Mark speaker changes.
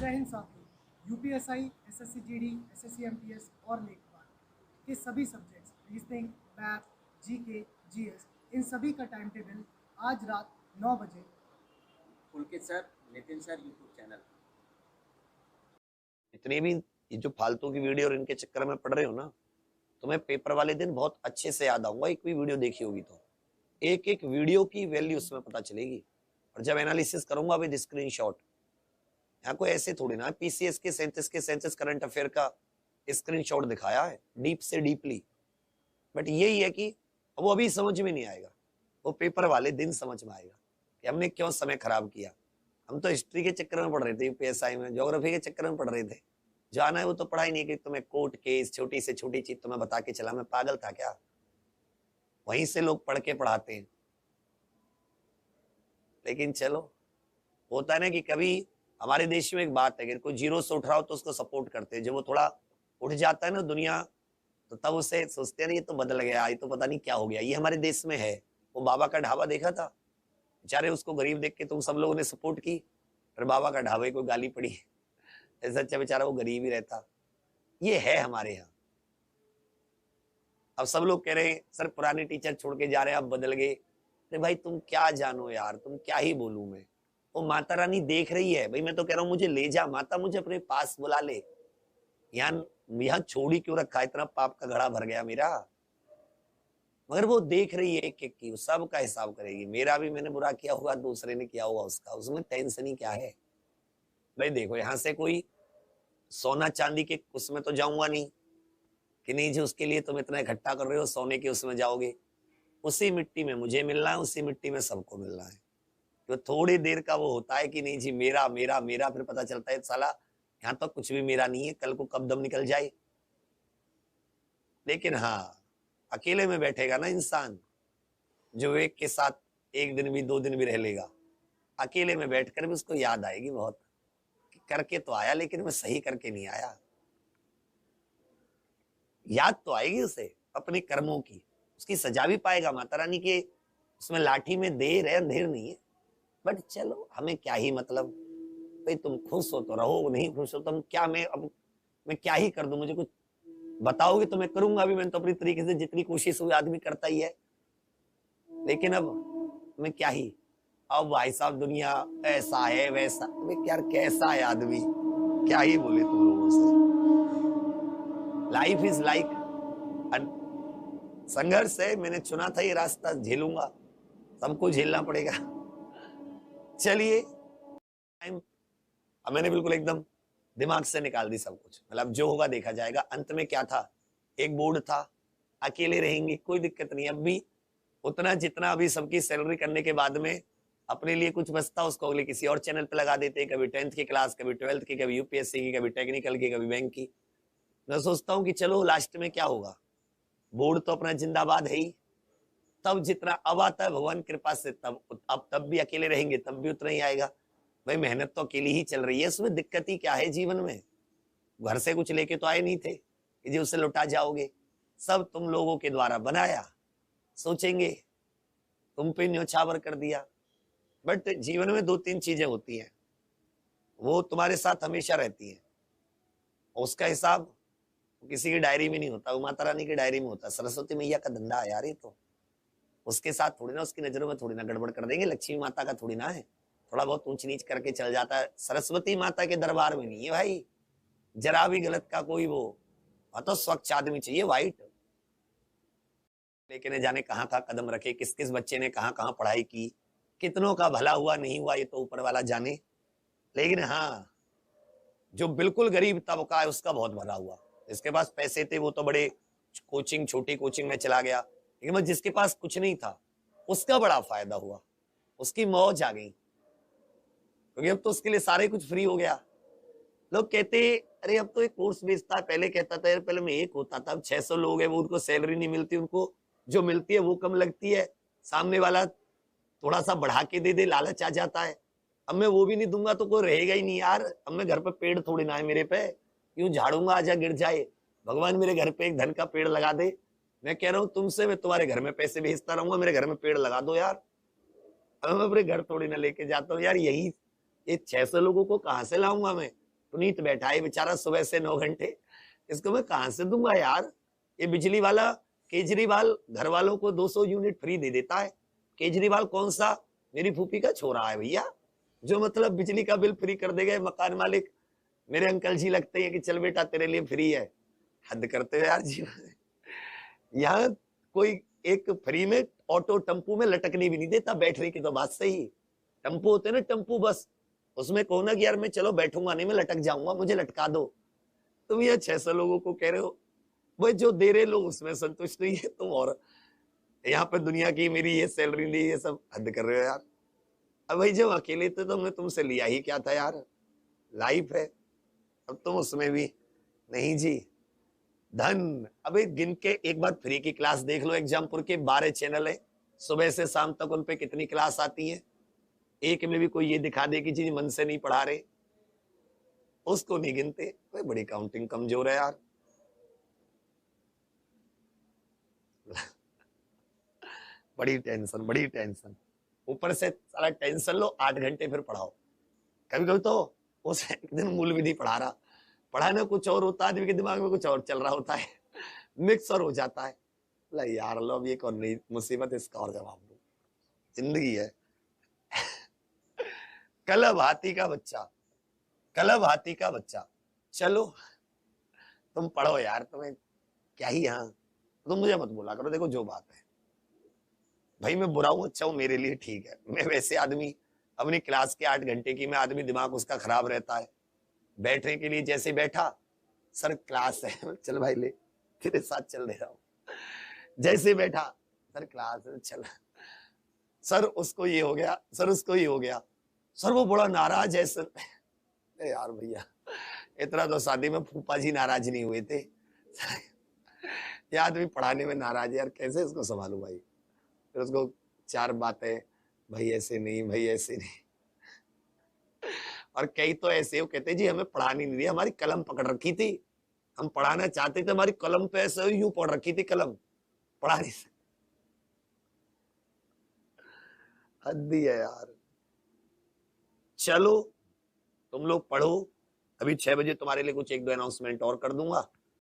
Speaker 1: जय हिंद साथियों। UPSI, SSC GD, SSC MTS और लेखपाल के सभी subjects reasoning, math, GK, GS इन सभी का टाइम टेबल आज रात 9 बजे
Speaker 2: Pulkit sir, Nitin sir YouTube channel.
Speaker 3: इतनी भी ये जो फालतू की वीडियो और इनके चक्कर में पड़ रहे हो ना, तुम्हें पेपर वाले दिन बहुत अच्छे से याद आऊंगा। एक भी वीडियो देखी होगी तो एक एक वीडियो की वैल्यू उसमें पता चलेगी। और जब एनालिसिस करूंगा विद स्क्रीनशॉट, यहाँ कोई ऐसे थोड़ी ना पीसीएस के 37 करंट अफेयर का स्क्रीनशॉट दिखाया है डीप से डीपली। बट यही है कि वो अभी समझ में नहीं आएगा, वो पेपर वाले दिन समझ में आएगा कि हमने क्यों समय खराब किया। हम तो हिस्ट्री के चक्कर में पढ़ रहे थे यूपीएसआई में, ज्योग्राफी के चक्कर में पढ़ रहे थे। जो आना है वो तो पढ़ा ही नहीं कि तुम्हें कोर्ट केस छोटी से छोटी चीज तुम्हें बता के चला। मैं पागल था क्या? वहीं से लोग पढ़ के पढ़ाते हैं। लेकिन चलो, होता है ना कि कभी हमारे देश में एक बात है, अगर कोई जीरो से उठ रहा हो तो उसको सपोर्ट करते हैं। जब वो थोड़ा उठ जाता है ना दुनिया, तो तब उसे सोचते हैं ना ये तो बदल गया, ये तो पता नहीं क्या हो गया। ये हमारे देश में है। वो बाबा का ढाबा देखा था, बेचारे उसको गरीब देख के तुम सब लोगों ने सपोर्ट की, फिर बाबा का ढाबे को गाली पड़ी। ऐसा अच्छा बेचारा वो गरीब ही रहता। ये है हमारे यहाँ। अब सब लोग कह रहे हैं सर पुराने टीचर छोड़ के जा रहे हैं, अब बदल गए। अरे भाई तुम क्या जानो यार, तुम क्या ही बोलूं मैं। वो माता रानी देख रही है भाई। मैं तो कह रहा हूँ मुझे ले जा माता, मुझे अपने पास बुला ले। यहाँ छोड़ी क्यों रखा, इतना पाप का घड़ा भर गया मेरा। मगर वो देख रही है एक एक की, सब का हिसाब करेगी। मेरा भी मैंने बुरा किया होगा, दूसरे ने किया होगा उसका, उसमें टेंशन ही क्या है भाई। देखो यहाँ से कोई सोना चांदी के उसमें तो जाऊंगा नहीं कि नहीं जी उसके लिए तुम इतना इकट्ठा कर रहे हो, सोने के उसमें जाओगे। उसी मिट्टी में मुझे मिलना है, उसी मिट्टी में सबको मिलना है। तो थोड़ी देर का वो होता है कि नहीं जी मेरा मेरा मेरा, फिर पता चलता है साला यहाँ तो कुछ भी मेरा नहीं है, कल को कब दम निकल जाए। लेकिन हाँ, अकेले में बैठेगा ना इंसान, जो एक के साथ एक दिन भी 2 दिन भी रह लेगा, अकेले में बैठकर भी उसको याद आएगी बहुत कि करके तो आया लेकिन मैं सही करके नहीं आया। याद तो आएगी उसे अपने कर्मों की, उसकी सजा भी पाएगा माता रानी के। उसमें लाठी में देर है, अंधेर नहीं है। बट चलो हमें क्या ही मतलब भाई, तुम खुश हो तो रहो, नहीं खुश हो तो हम क्या, मैं क्या ही कर दूं। मुझे कुछ बताओगे तो मैं करूंगा भी। मैंने तो अपनी तरीके से जितनी कोशिश हुई, आदमी करता ही है। लेकिन अब मैं क्या ही, अब भाई साहब दुनिया ऐसा है वैसा, यार कैसा है आदमी, क्या ही बोले तुम लोगों से। लाइफ इज लाइक संघर्ष है। मैंने चुना था ये रास्ता, झेलूंगा, सबको झेलना पड़ेगा। चलिए मैंने बिल्कुल एकदम दिमाग से निकाल दी सब कुछ। मतलब जो होगा देखा जाएगा। अंत में क्या था, एक बोर्ड था, अकेले रहेंगे कोई दिक्कत नहीं। अब भी उतना जितना अभी सबकी सैलरी करने के बाद में अपने लिए कुछ बचता, उसको अगले किसी और चैनल पे लगा देते। कभी 10th की क्लास, कभी 12th की, कभी यूपीएससी की, कभी टेक्निकल की, कभी बैंक की। मैं सोचता हूँ कि चलो लास्ट में क्या होगा, बोर्ड तो अपना जिंदाबाद है ही। तब जितना अब आता है भगवान कृपा से, तब भी अकेले रहेंगे, तब भी उतना ही आएगा। भाई मेहनत तो अकेली ही चल रही है, उसमें दिक्कत ही क्या है जीवन में। घर से कुछ लेके तो आए नहीं थे कि जी उसे लौटा जाओगे। सब तुम लोगों के द्वारा बनाया, सोचेंगे तुम पे न्योछावर कर दिया। बट जीवन में 2-3 चीजें होती हैं, वो तुम्हारे साथ हमेशा रहती हैं। उसका हिसाब किसी की डायरी में नहीं होता, वो माता रानी की डायरी में होता है। सरस्वती मैया का धंधा है यार ये तो। उसके साथ थोड़ी ना, उसकी नजरों में थोड़ी ना गड़बड़ कर देंगे। लक्ष्मी माता का थोड़ी ना है, थोड़ा बहुत ऊंच नीच करके चल जाता है। सरस्वती माता के दरबार में नहीं है भाई जरा भी गलत का कोई वो। तो स्वच्छ आदमी चाहिए, वाइट। लेकिन जाने कहाँ कहाँ कदम रखे, किस किस बच्चे ने कहाँ कहाँ पढ़ाई की, कितनों का भला हुआ नहीं हुआ, ये तो ऊपर वाला जाने। लेकिन हाँ, जो बिल्कुल गरीब तबका है उसका बहुत भला हुआ। जिसके पास पैसे थे वो तो बड़े कोचिंग, छोटी कोचिंग में चला गया। लेकिन जिसके पास कुछ नहीं था उसका बड़ा फायदा हुआ, उसकी मौज आ गई, क्योंकि अब तो उसके लिए सारे कुछ फ्री हो गया। लोग कहते अरे अब तो एक कोर्स बेचता है, पहले कहता था यार पहले में एक होता था, अब 600 लोग हैं, वो उनको सैलरी नहीं मिलती, उनको जो मिलती है वो कम लगती है। सामने वाला थोड़ा सा बढ़ा के दे दे, लालच आ जाता है। अब मैं वो भी नहीं दूंगा तो कोई रहेगा ही नहीं यार। अब मैं घर पे पेड़ थोड़ी ना है मेरे पे, यूं झाड़ूंगा आजा गिर जाए। भगवान मेरे घर पे एक धन का पेड़ लगा दे। मैं कह रहा हूँ तुमसे, मैं तुम्हारे घर में पैसे भेजता रहूंगा, मेरे घर में पेड़ लगा दो यार। अब मैं अपने घर थोड़ी ना लेके जाता हूँ यार। यही ये 600 लोगों को कहां से लाऊंगा मैं? पुनीत बैठा है बेचारा सुबह से 9 घंटे, इसको मैं कहां से दूंगा यार। ये बिजली वाला केजरीवाल घर वालों को 200 यूनिट फ्री दे देता है। केजरीवाल कौन सा, मेरी फूफी का छोरा है भैया, जो मतलब बिजली का बिल फ्री कर देगा। मकान मालिक मेरे अंकल जी लगते हैं कि चल बेटा तेरे लिए फ्री है। हद करते हो यार जी। यहाँ कोई एक फ्री में ऑटो टम्पू में लटकनी भी नहीं देता, बैठने की तो बात सही। टम्पू होते ना, टम्पू बस, उसमें कहो ना कि यार मैं चलो बैठूंगा नहीं, मैं लटक जाऊंगा, मुझे लटका दो। तुम ये 600 लोगों को कह रहे हो भाई, जो दे रहे लोग उसमें संतुष्ट नहीं है तुम, और यहाँ पे दुनिया की मेरी ये सैलरी ली, ये सब हद कर रहे हो यार। अब भाई जब अकेले थे तो हमने तुमसे लिया ही क्या था यार, लाइफ है, अब तुम उसमें भी नहीं जी। धन अबे गिन के एक बार फ्री की क्लास देख लो। एग्जामपुर के 12 चैनल है, सुबह से शाम तक उन पे कितनी क्लास आती है। एक में भी कोई ये दिखा दे कि जी मन से नहीं पढ़ा रहे, उसको नहीं गिनते। कोई बड़ी काउंटिंग कमजोर है यार। बड़ी टेंशन, ऊपर से सारा टेंशन लो, 8 घंटे फिर पढ़ाओ। कभी कभी तो उस एक दिन मूल भी नहीं पढ़ा रहा, पढ़ाना कुछ और होता है, आदमी के दिमाग में कुछ और चल रहा होता है, मिक्सर हो जाता है। यार लो अब ये कौन नहीं मुसीबत, इसका और जवाब दो, जिंदगी है। कलब हाथी का बच्चा, चलो तुम पढ़ो यार, तुम्हें क्या ही। हाँ तुम मुझे मत बोला करो, देखो जो बात है भाई, मैं बुरा हूं अच्छा हूं मेरे लिए ठीक है। मैं वैसे आदमी अपनी क्लास के 8 घंटे की मैं आदमी, दिमाग उसका खराब रहता है। बैठने के लिए जैसे बैठा, सर क्लास है, चल भाई ले, तेरे साथ चल दे रहा हूं। जैसे बैठा, सर क्लास है, चल। सर उसको ये हो गया, सर उसको ये हो गया, सर वो बड़ा नाराज है सर। यार भैया इतना तो शादी में फूफा जी नाराज नहीं हुए थे। ये आदमी पढ़ाने में नाराज है यार, कैसे इसको संभालू भाई। फिर उसको 4 बातें, भाई ऐसे नहीं, भाई ऐसे नहीं। और कई तो ऐसे हो कहते जी हमें पढ़ानी नहीं दी, हमारी कलम पकड़ रखी थी, हम पढ़ाना चाहते थे, हमारी कलम पे ऐसे यूं पड़ रखी थी, कलम पढ़ा नहीं सकते। हद ही है यार। चलो तुम लोग पढ़ो, अभी 6 बजे तुम्हारे लिए कुछ 1-2 अनाउंसमेंट और कर दूंगा।